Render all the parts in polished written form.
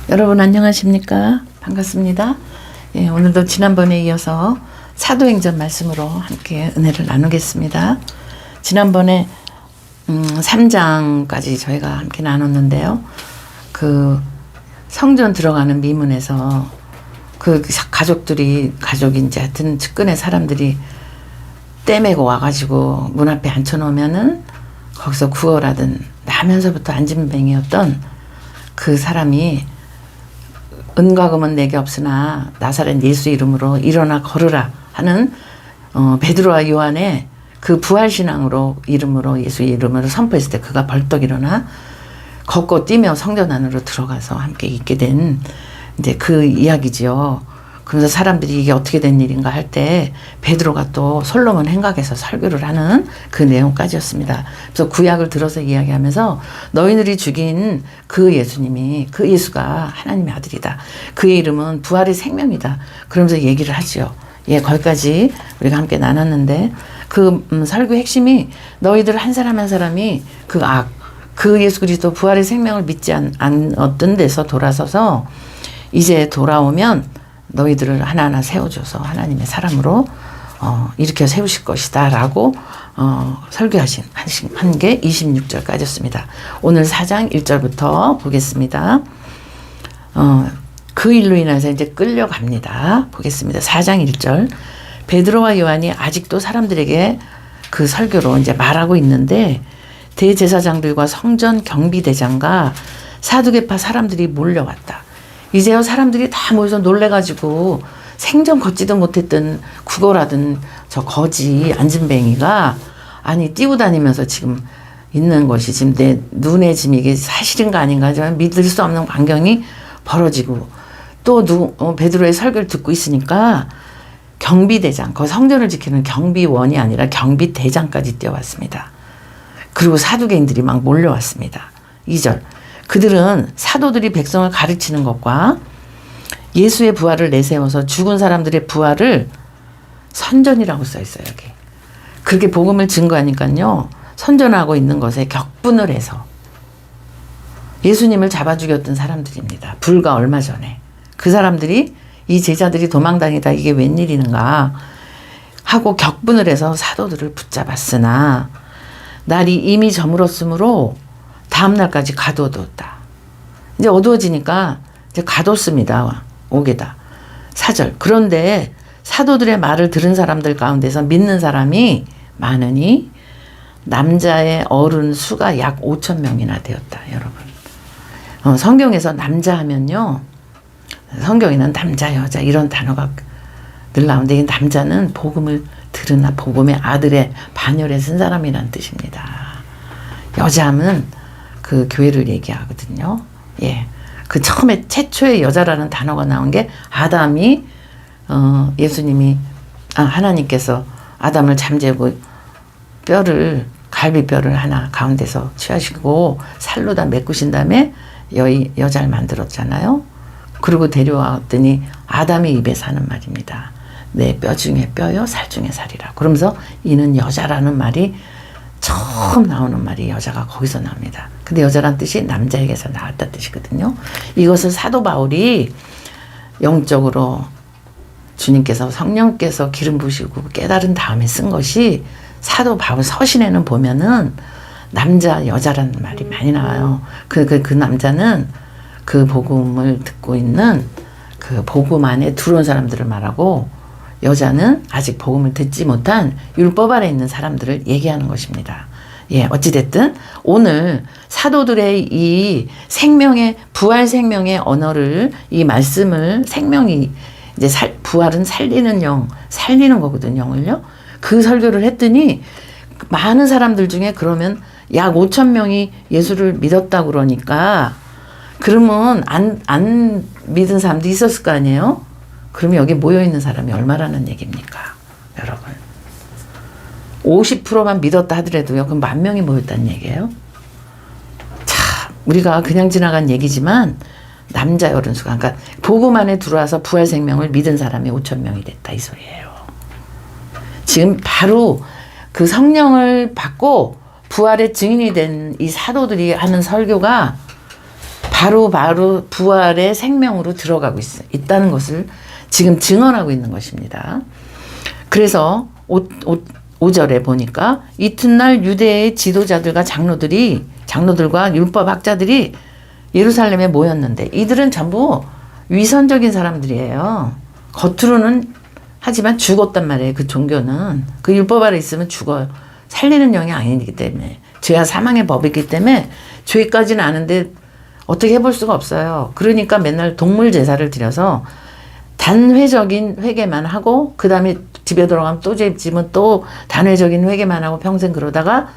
여러분 안녕하십니까? 반갑습니다. 예, 오늘도 지난번에 이어서 사도행전 말씀으로 함께 은혜를 나누겠습니다. 지난번에 3장까지 저희가 함께 나눴는데요. 그 성전 들어가는 미문에서 그 가족이 이제 하여튼 측근의 사람들이 떼매고 와가지고 문 앞에 앉혀놓으면은 거기서 구걸하던 나면서부터 안진뱅이였던 그 사람이 은과 금은 내게 없으나 나사렛 예수 이름으로 일어나 걸으라 하는 베드로와 요한의 그 부활신앙으로 이름으로 예수 이름으로 선포했을 때 그가 벌떡 일어나 걷고 뛰며 성전 안으로 들어가서 함께 있게 된 이제 그 이야기지요. 그러면서 사람들이 이게 어떻게 된 일인가 할 때 베드로가 또 솔로몬 행각에서 설교를 하는 그 내용까지였습니다. 그래서 구약을 들어서 이야기하면서 너희들이 죽인 그 예수님이 그 예수가 하나님의 아들이다. 그의 이름은 부활의 생명이다. 그러면서 얘기를 하지요. 예, 거기까지 우리가 함께 나눴는데 그 설교 핵심이 너희들 한 사람 한 사람이 그 예수 그리스도 부활의 생명을 믿지 않았던 데서 돌아서서 이제 돌아오면 너희들을 하나하나 세워줘서 하나님의 사람으로 일으켜 세우실 것이다 라고 설교하신 한 게 26절까지였습니다. 오늘 4장 1절부터 보겠습니다. 그 일로 인해서 이제 끌려갑니다. 보겠습니다. 4장 1절. 베드로와 요한이 아직도 사람들에게 그 설교로 이제 말하고 있는데 대제사장들과 성전 경비대장과 사두개파 사람들이 몰려왔다. 이제요 사람들이 다 모여서 놀래가지고 생전 걷지도 못했던 구걸하던 저 거지 안진뱅이가 아니 뛰고 다니면서 지금 있는 것이 지금 내 눈에 지금 이게 사실인가 아닌가 믿을 수 없는 광경이 벌어지고 또 베드로의 설교를 듣고 있으니까 경비대장, 그 성전을 지키는 경비원이 아니라 경비대장까지 뛰어왔습니다. 그리고 사두개인들이 막 몰려왔습니다. 2절. 그들은 사도들이 백성을 가르치는 것과 예수의 부활을 내세워서 죽은 사람들의 부활을 선전이라고 써 있어요. 여기. 그렇게 복음을 증거하니까요. 선전하고 있는 것에 격분을 해서 예수님을 잡아 죽였던 사람들입니다. 불과 얼마 전에. 그 사람들이 이 제자들이 도망다니다 이게 웬일인가 하고 격분을 해서 사도들을 붙잡았으나 날이 이미 저물었으므로 다음 날까지 가두어두었다. 이제 어두워지니까 이제 가뒀습니다. 옥에다. 4절. 그런데 사도들의 말을 들은 사람들 가운데서 믿는 사람이 많으니 남자의 어른 수가 약 5천 명이나 되었다. 여러분. 성경에서 남자 하면요. 성경에는 남자, 여자 이런 단어가 늘 나오는데 이 남자는 복음을 들으나 복음의 아들의 반열에 쓴 사람이란 뜻입니다. 여자 하면 그 교회를 얘기하거든요. 예. 그 처음에 최초의 여자라는 단어가 나온 게 아담이 하나님께서 아담을 잠재고 갈비뼈를 하나 가운데서 취하시고 살로 다 메꾸신 다음에 여자를 만들었잖아요. 그리고 데려왔더니 아담의 입에서 하는 말입니다. 내 뼈 중에 뼈요 살 중에 살이라. 그러면서 이는 여자라는 말이 처음 나오는 말이 여자가 거기서 나옵니다. 근데 여자란 뜻이 남자에게서 나왔다 뜻이거든요. 이것을 사도 바울이 영적으로 주님께서 성령께서 기름 부으시고 깨달은 다음에 쓴 것이 사도 바울 서신에는 보면은 남자 여자라는 말이 많이 나와요. 그 남자는 그 복음을 듣고 있는 그 복음 안에 들어온 사람들을 말하고 여자는 아직 복음을 듣지 못한 율법 아래 있는 사람들을 얘기하는 것입니다. 예, 어찌됐든 오늘 사도들의 이 생명의 부활 생명의 언어를 이 말씀을 생명이 이제 부활은 살리는 살리는 거거든요. 영을요. 그 설교를 했더니 많은 사람들 중에 그러면 약 5천 명이 예수를 믿었다고 그러니까 그러면 안 믿은 사람도 있었을 거 아니에요? 그러면 여기 모여있는 사람이 얼마라는 얘기입니까? 여러분. 50%만 믿었다 하더라도요. 그럼 10,000명이 모였다는 얘기예요. 자, 우리가 그냥 지나간 얘기지만 남자 여론수가 그러니까 복음 안에 들어와서 부활 생명을 믿은 사람이 5,000명이 됐다 이 소리예요. 지금 바로 그 성령을 받고 부활의 증인이 된 이 사도들이 하는 설교가 바로 부활의 생명으로 들어가고 있다는 것을 지금 증언하고 있는 것입니다. 그래서 5절에 보니까 이튿날 유대의 지도자들과 장로들과 율법학자들이 예루살렘에 모였는데 이들은 전부 위선적인 사람들이에요. 겉으로는 하지만 죽었단 말이에요. 그 종교는. 그 율법 아래 있으면 죽어요. 살리는 영이 아니기 때문에. 죄와 사망의 법이기 때문에 죄까지는 아는데 어떻게 해볼 수가 없어요. 그러니까 맨날 동물 제사를 드려서 단회적인 회개만 하고 그 다음에 집에 돌아가면 또 죄 지면 또 단회적인 회개만 하고 평생 그러다가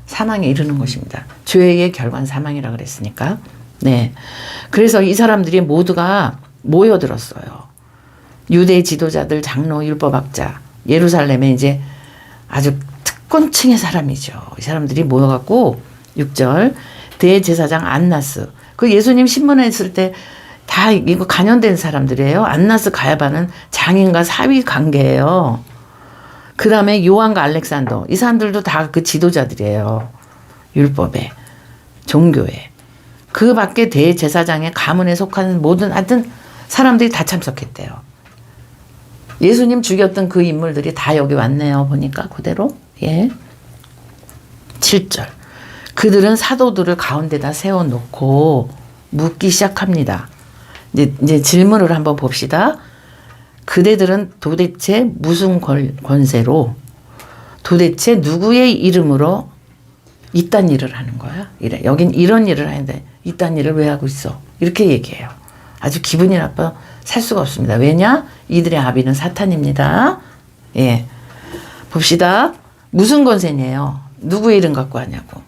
사망에 이르는 것입니다. 죄의 결과는 사망이라 그랬으니까. 네. 그래서 이 사람들이 모두가 모여들었어요. 유대 지도자들, 장로, 율법학자, 예루살렘에 이제 아주 특권층의 사람이죠. 이 사람들이 모여갖고 6절 대제사장 안나스, 그 예수님 신문했을 때 다 이거 간연된 사람들이에요. 안나스 가야바는 장인과 사위 관계예요. 그 다음에 요한과 알렉산더, 이 사람들도 다 그 지도자들이에요. 율법에, 종교에. 그 밖에 대제사장의 가문에 속하는 모든 하여튼 사람들이 다 참석했대요. 예수님 죽였던 그 인물들이 다 여기 왔네요. 보니까 그대로. 예. 7절. 그들은 사도들을 가운데다 세워놓고 묻기 시작합니다. 이제 질문을 한번 봅시다. 그대들은 도대체 무슨 권세로, 도대체 누구의 이름으로 이딴 일을 하는 거야? 이래. 여긴 이런 일을 하는데 이딴 일을 왜 하고 있어? 이렇게 얘기해요. 아주 기분이 나빠 살 수가 없습니다. 왜냐? 이들의 아비는 사탄입니다. 예. 봅시다. 무슨 권세냐요? 누구의 이름 갖고 하냐고.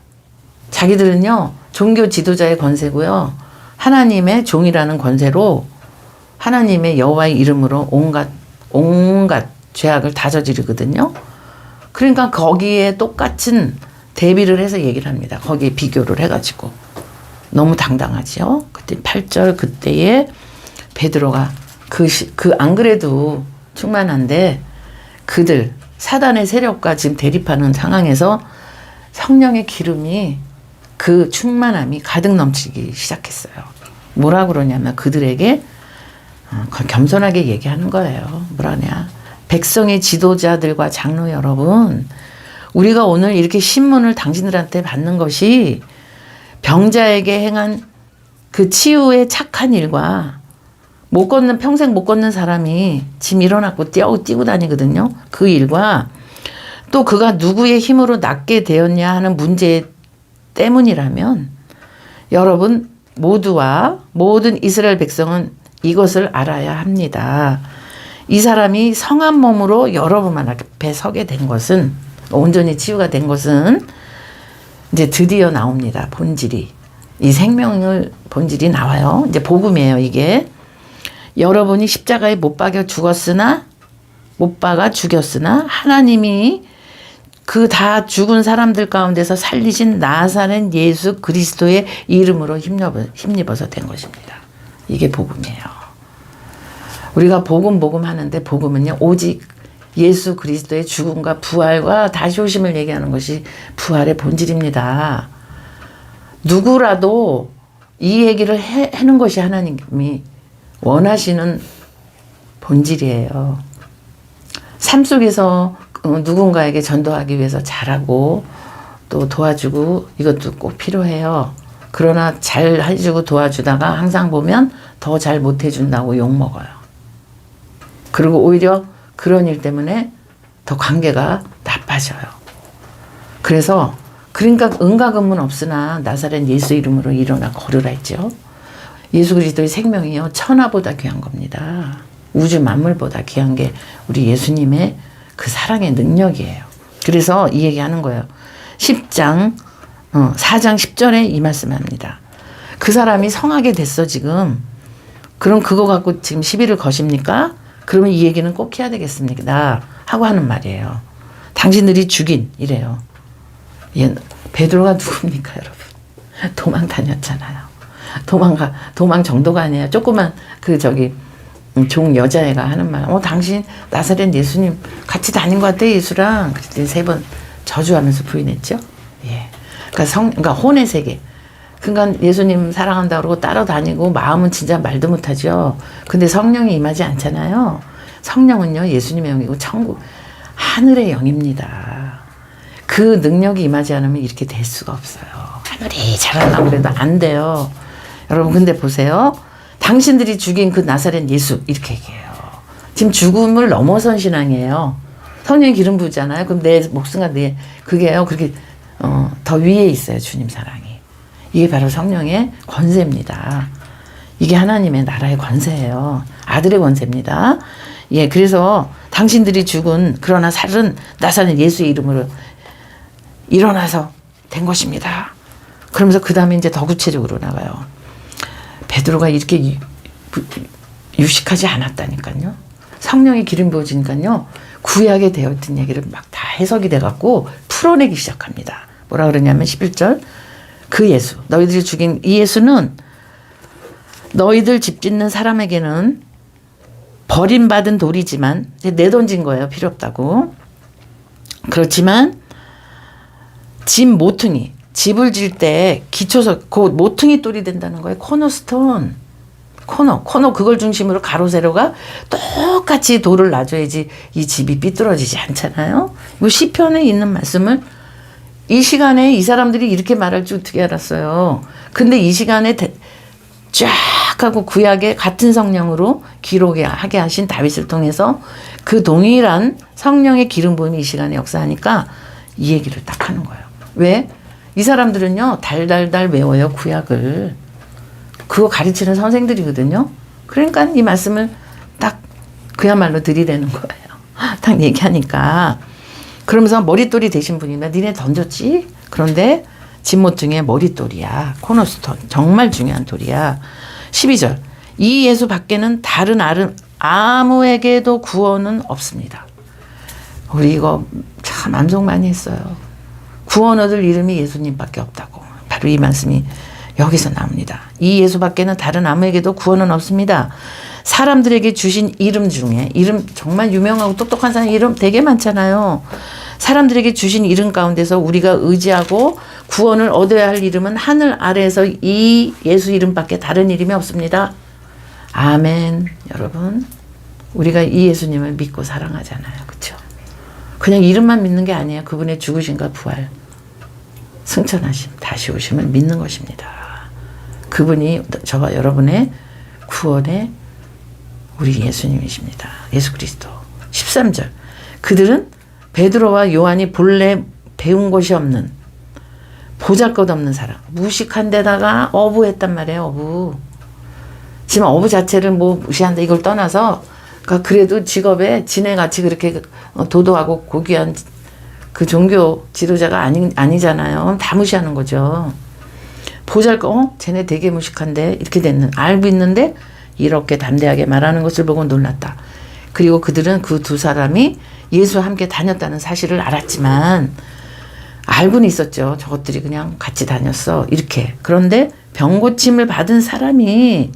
자기들은요, 종교 지도자의 권세고요. 하나님의 종이라는 권세로 하나님의 여호와의 이름으로 온갖 죄악을 다 저지르거든요. 그러니까 거기에 똑같은 대비를 해서 얘기를 합니다. 거기에 비교를 해가지고. 너무 당당하죠. 그때 8절 그때에 베드로가 안 그래도 충만한데 그들 사단의 세력과 지금 대립하는 상황에서 성령의 기름이 그 충만함이 가득 넘치기 시작했어요. 뭐라 그러냐면 그들에게 겸손하게 얘기하는 거예요. 뭐라냐. 백성의 지도자들과 장로 여러분, 우리가 오늘 이렇게 신문을 당신들한테 받는 것이 병자에게 행한 그 치유의 착한 일과 평생 못 걷는 사람이 짐 일어났고 뛰고 다니거든요. 그 일과 또 그가 누구의 힘으로 낫게 되었냐 하는 문제 때문이라면 여러분 모두와 모든 이스라엘 백성은 이것을 알아야 합니다. 이 사람이 성한 몸으로 여러분만 앞에 서게 된 것은, 온전히 치유가 된 것은 이제 드디어 나옵니다. 본질이. 이 생명을 본질이 나와요. 이제 복음이에요, 이게. 여러분이 십자가에 못 박아 죽였으나 하나님이 그 다 죽은 사람들 가운데서 살리신 나사렛 예수 그리스도의 이름으로 힘입어서 된 것입니다. 이게 복음이에요. 우리가 복음 하는데 복음은요, 오직 예수 그리스도의 죽음과 부활과 다시 오심을 얘기하는 것이 부활의 본질입니다. 누구라도 이 얘기를 하는 것이 하나님이 원하시는 본질이에요. 삶 속에서 누군가에게 전도하기 위해서 잘하고 또 도와주고 이것도 꼭 필요해요. 그러나 잘 해주고 도와주다가 항상 보면 더 잘 못해준다고 욕먹어요. 그리고 오히려 그런 일 때문에 더 관계가 나빠져요. 그래서 그러니까 은과금은 없으나 나사렛 예수 이름으로 일어나 걸으라 했죠. 예수 그리스도의 생명이요 천하보다 귀한 겁니다. 우주 만물보다 귀한 게 우리 예수님의 그 사랑의 능력이에요. 그래서 이 얘기하는 거예요. 4장 10절에 이 말씀을 합니다. 그 사람이 성하게 됐어 지금. 그럼 그거 갖고 지금 시비를 거십니까? 그러면 이 얘기는 꼭 해야 되겠습니다 하고 하는 말이에요. 당신들이 죽인 이래요. 베드로가 누굽니까 여러분? 도망 다녔잖아요. 도망 정도가 아니에요. 조그만 종 여자애가 하는 말, 당신 나사렛 예수님 같이 다닌 것 같아 예수랑. 그랬더니 3번 저주하면서 부인했죠. 예. 그러니까 혼의 세계, 그러니까 예수님 사랑한다 그러고 따라다니고 마음은 진짜 말도 못하죠. 근데 성령이 임하지 않잖아요. 성령은요 예수님의 영이고 천국 하늘의 영입니다. 그 능력이 임하지 않으면 이렇게 될 수가 없어요. 아무리 잘하려고 그래도 안 돼요. 여러분 근데 보세요. 당신들이 죽인 그 나사렛 예수 이렇게 얘기해요. 지금 죽음을 넘어선 신앙이에요. 성령이 기름 부으잖아요. 그럼 내 목숨과 내 그게요. 그렇게 더 위에 있어요. 주님 사랑이. 이게 바로 성령의 권세입니다. 이게 하나님의 나라의 권세예요. 아들의 권세입니다. 예, 그래서 당신들이 죽은 그러나 살은 나사렛 예수의 이름으로 일어나서 된 것입니다. 그러면서 그 다음에 이제 더 구체적으로 나가요. 베드로가 이렇게 유식하지 않았다니까요. 성령이 기름 부어지니까요. 구약에 되어 있던 얘기를 막 다 해석이 돼갖고 풀어내기 시작합니다. 뭐라 그러냐면 11절 그 예수 너희들이 죽인 이 예수는 너희들 집 짓는 사람에게는 버림받은 돌이지만 내던진 거예요. 필요 없다고. 그렇지만 집 모퉁이 집을 질 때 기초서 그 모퉁이 돌이 된다는 거예요. 코너스톤 코너 그걸 중심으로 가로 세로가 똑같이 돌을 놔줘야지 이 집이 삐뚤어지지 않잖아요. 이 시편에 있는 말씀을 이 시간에 이 사람들이 이렇게 말할 줄 어떻게 알았어요. 근데 이 시간에 쫙 하고 구약에 같은 성령으로 기록하게 하신 다윗을 통해서 그 동일한 성령의 기름 부음이 이 시간에 역사하니까 이 얘기를 딱 하는 거예요. 왜? 이 사람들은요 달달달 외워요 구약을. 그거 가르치는 선생들이거든요. 그러니까 이 말씀을 딱 그야말로 들이대는 거예요. 딱 얘기하니까. 그러면서 머릿돌이 되신 분이면 니네 던졌지? 그런데 집모퉁이의 머릿돌이야. 코너스톤. 정말 중요한 돌이야. 12절. 이 예수 밖에는 다른 아무에게도 구원은 없습니다. 우리 이거 참 암송 많이 했어요. 구원 얻을 이름이 예수님밖에 없다고. 바로 이 말씀이 여기서 나옵니다. 이 예수밖에는 다른 아무에게도 구원은 없습니다. 사람들에게 주신 이름 중에 이름 정말 유명하고 똑똑한 사람 이름 되게 많잖아요. 사람들에게 주신 이름 가운데서 우리가 의지하고 구원을 얻어야 할 이름은 하늘 아래에서 이 예수 이름밖에 다른 이름이 없습니다. 아멘. 여러분 우리가 이 예수님을 믿고 사랑하잖아요. 그렇죠? 그냥 이름만 믿는 게 아니에요. 그분의 죽으심과 부활 승천하심 다시 오심을 믿는 것입니다. 그분이 저와 여러분의 구원의 우리 예수님이십니다. 예수 그리스도. 13절. 그들은 베드로와 요한이 본래 배운 것이 없는 보잘것없는 사람. 무식한 데다가 어부했단 말이에요. 어부. 지금 어부 자체를 뭐 무시한다 이걸 떠나서 그러니까 그래도 직업에 지네같이 그렇게 도도하고 고귀한 그 종교 지도자가 아니잖아요. 다 무시하는 거죠. 보잘것 쟤네 되게 무식한데 이렇게 됐는 알고 있는데 이렇게 담대하게 말하는 것을 보고 놀랐다. 그리고 그들은 그 두 사람이 예수와 함께 다녔다는 사실을 알았지만 알고는 있었죠. 저것들이 그냥 같이 다녔어. 이렇게. 그런데 병고침을 받은 사람이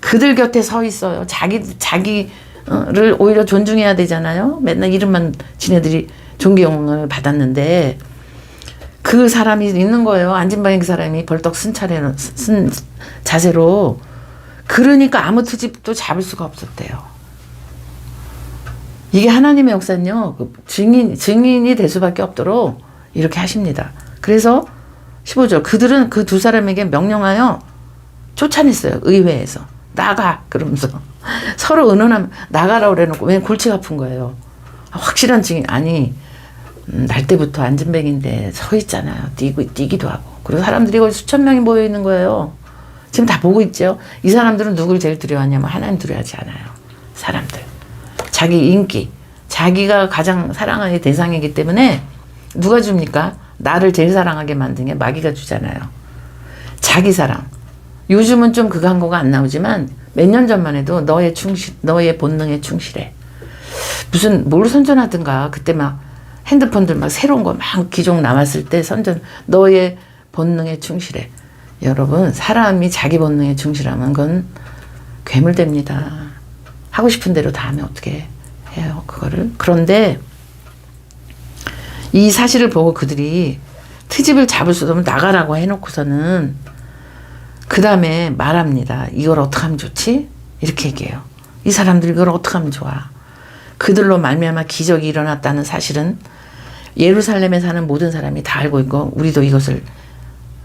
그들 곁에 서 있어요. 자기를 오히려 존중해야 되잖아요. 맨날 이름만 지네들이 존경을 받았는데 그 사람이 있는 거예요. 앉은 방에 그 사람이 벌떡 쓴 자세로. 그러니까 아무 트집도 잡을 수가 없었대요. 이게 하나님의 역사는요. 증인이 될 수밖에 없도록 이렇게 하십니다. 그래서 15절 그들은 그 두 사람에게 명령하여 쫓아냈어요. 의회에서. 나가 그러면서 서로 의논하면 나가라고 그래놓고 왜 골치가 아픈 거예요. 확실한 증인 아니 날 때부터 안전뱅인데 서 있잖아요. 뛰기도 하고. 그리고 사람들이 거기 수천 명이 모여 있는 거예요. 지금 다 보고 있죠. 이 사람들은 누굴 제일 두려워하냐면 하나님 두려워하지 않아요. 사람들. 자기 인기. 자기가 가장 사랑하는 대상이기 때문에 누가 줍니까? 나를 제일 사랑하게 만든 게 마귀가 주잖아요. 자기 사랑. 요즘은 좀 그 광고가 안 나오지만 몇 년 전만 해도 너의 본능에 충실해. 무슨 뭘 선전하든가 그때 막 핸드폰들 막 새로운 거 막 기종 나왔을 때 선전 너의 본능에 충실해. 여러분 사람이 자기 본능에 충실하면 그건 괴물됩니다. 하고 싶은 대로 다 하면 어떻게 해요 그거를. 그런데 이 사실을 보고 그들이 트집을 잡을 수도 없으면 나가라고 해놓고서는 그 다음에 말합니다. 이걸 어떻게 하면 좋지? 이렇게 얘기해요. 이 사람들 이걸 어떻게 하면 좋아? 그들로 말미암아 기적이 일어났다는 사실은 예루살렘에 사는 모든 사람이 다 알고 있고 우리도 이것을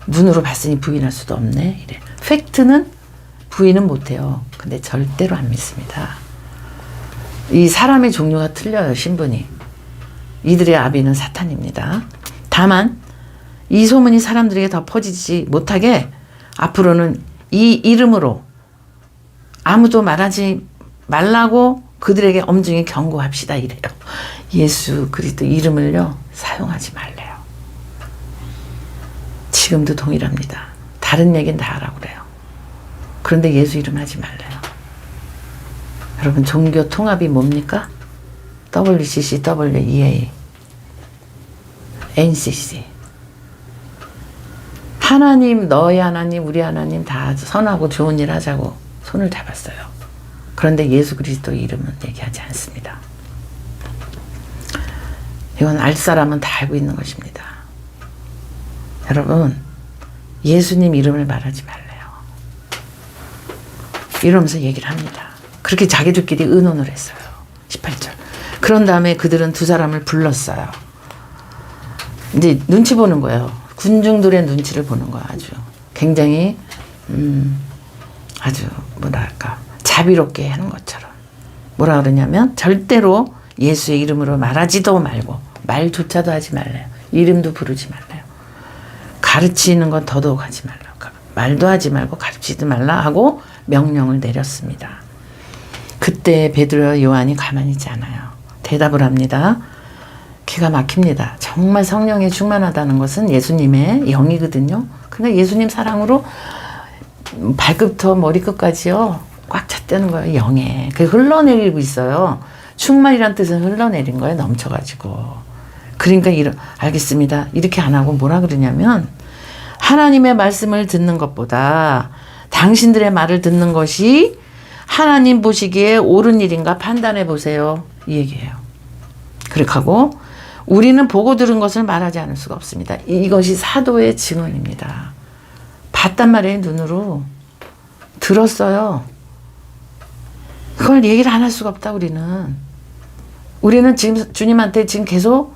눈으로 봤으니 부인할 수도 없네. 이래. 팩트는 부인은 못해요. 근데 절대로 안 믿습니다. 이 사람의 종류가 틀려요. 신분이. 이들의 아비는 사탄입니다. 다만 이 소문이 사람들에게 더 퍼지지 못하게 앞으로는 이 이름으로 아무도 말하지 말라고 그들에게 엄중히 경고합시다 이래요. 예수 그리스도 이름을요 사용하지 말래요. 지금도 동일합니다. 다른 얘기는 다 하라고 그래요. 그런데 예수 이름 하지 말래요. 여러분 종교 통합이 뭡니까? WCC, WEA, NCC. 하나님, 너희 하나님, 우리 하나님 다 선하고 좋은 일 하자고 손을 잡았어요. 그런데 예수 그리스도 이름은 얘기하지 않습니다. 이건 알 사람은 다 알고 있는 것입니다. 여러분, 예수님 이름을 말하지 말래요. 이러면서 얘기를 합니다. 그렇게 자기들끼리 의논을 했어요. 18절. 그런 다음에 그들은 두 사람을 불렀어요. 이제 눈치 보는 거예요. 군중들의 눈치를 보는 거야. 아주 굉장히 아주 뭐랄까 자비롭게 하는 것처럼. 뭐라 그러냐면 절대로 예수의 이름으로 말하지도 말고 말조차도 하지 말래요. 이름도 부르지 말래요. 가르치는 건 더더욱 하지 말라. 말도 하지 말고 가르치지 말라 하고 명령을 내렸습니다. 그때 베드로와 요한이 가만히 있지 않아요. 대답을 합니다. 기가 막힙니다. 정말 성령에 충만하다는 것은 예수님의 영이거든요. 근데 예수님 사랑으로 발끝부터 머리끝까지요 꽉 찼다는 거예요. 영에. 그게 흘러내리고 있어요. 충만이란 뜻은 흘러내린 거예요. 넘쳐가지고. 그러니까 알겠습니다. 이렇게 안 하고 뭐라 그러냐면 하나님의 말씀을 듣는 것보다 당신들의 말을 듣는 것이 하나님 보시기에 옳은 일인가 판단해 보세요. 이 얘기예요. 그렇게 하고 우리는 보고 들은 것을 말하지 않을 수가 없습니다. 이것이 사도의 증언입니다. 봤단 말이에요. 눈으로. 들었어요. 그걸 얘기를 안 할 수가 없다. 우리는 지금 주님한테 지금 계속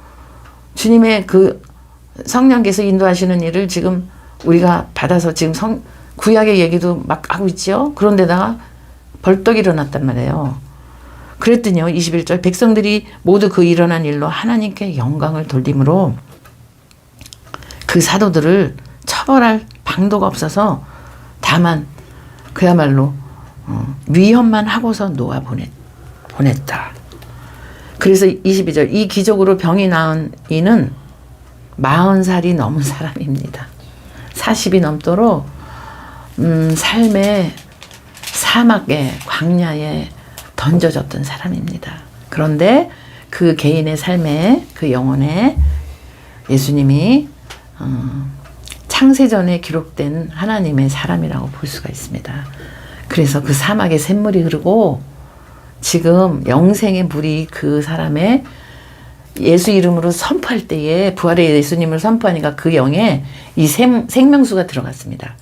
주님의 그 성령께서 인도하시는 일을 지금 우리가 받아서 지금 구약의 얘기도 막 하고 있죠. 그런데다가 벌떡 일어났단 말이에요. 그랬더니요. 21절 백성들이 모두 그 일어난 일로 하나님께 영광을 돌림으로 그 사도들을 처벌할 방도가 없어서 다만 그야말로 위협만 하고서 놓아 보냈다. 그래서 22절 이 기적으로 병이 나은 이는 40살이 넘은 사람입니다. 40이 넘도록 삶의 사막에 광야에 던져졌던 사람입니다. 그런데 그 개인의 삶에 그 영혼에 예수님이 창세전에 기록된 하나님의 사람이라고 볼 수가 있습니다. 그래서 그 사막에 샘물이 흐르고 지금 영생의 물이 그 사람의 예수 이름으로 선포할 때에 부활의 예수님을 선포하니까 그 영에 이 생명수가 들어갔습니다.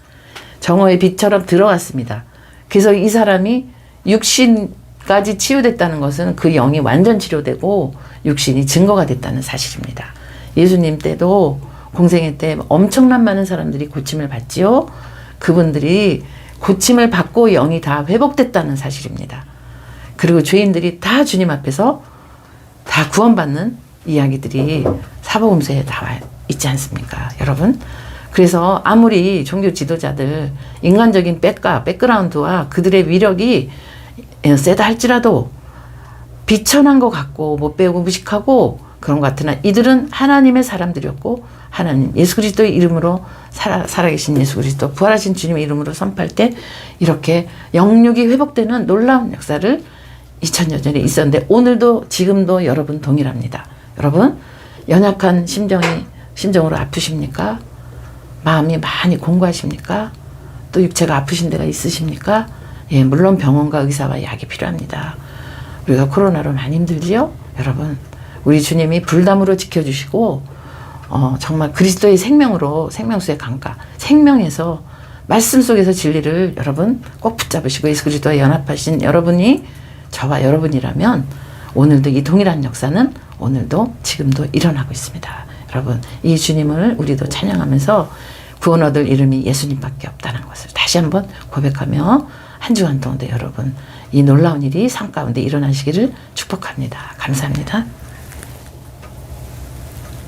정오의 빛처럼 들어갔습니다. 그래서 이 사람이 육신까지 치유됐다는 것은 그 영이 완전 치료되고 육신이 증거가 됐다는 사실입니다. 예수님 때도 공생애 때 엄청난 많은 사람들이 고침을 받지요. 그분들이 고침을 받고 영이 다 회복됐다는 사실입니다. 그리고 죄인들이 다 주님 앞에서 다 구원받는 이야기들이 사복음서에 나와 있지 않습니까? 여러분. 그래서 아무리 종교 지도자들 인간적인 백그라운드와 그들의 위력이 세다 할지라도 비천한 것 같고 못 배우고 무식하고 그런 것 같으나 이들은 하나님의 사람들이었고 하나님 예수 그리스도의 이름으로 살아계신 예수 그리스도 부활하신 주님의 이름으로 선포할 때 이렇게 영육이 회복되는 놀라운 역사를 2000년 전에 있었는데 오늘도 지금도 여러분 동일합니다. 여러분 연약한 심정으로 아프십니까? 마음이 많이 공고하십니까? 또 육체가 아프신 데가 있으십니까? 예, 물론 병원과 의사와 약이 필요합니다. 우리가 코로나로 많이 힘들지요? 여러분 우리 주님이 불담으로 지켜주시고 정말 그리스도의 생명으로 생명수의 강가 생명에서 말씀 속에서 진리를 여러분 꼭 붙잡으시고 예수 그리스도와 연합하신 여러분이 저와 여러분이라면 오늘도 이 동일한 역사는 오늘도 지금도 일어나고 있습니다. 여러분 이 주님을 우리도 찬양하면서 구원 얻을 이름이 예수님밖에 없다는 것을 다시 한번 고백하며 한 주간 동안도 여러분 이 놀라운 일이 삶 가운데 일어나시기를 축복합니다. 감사합니다.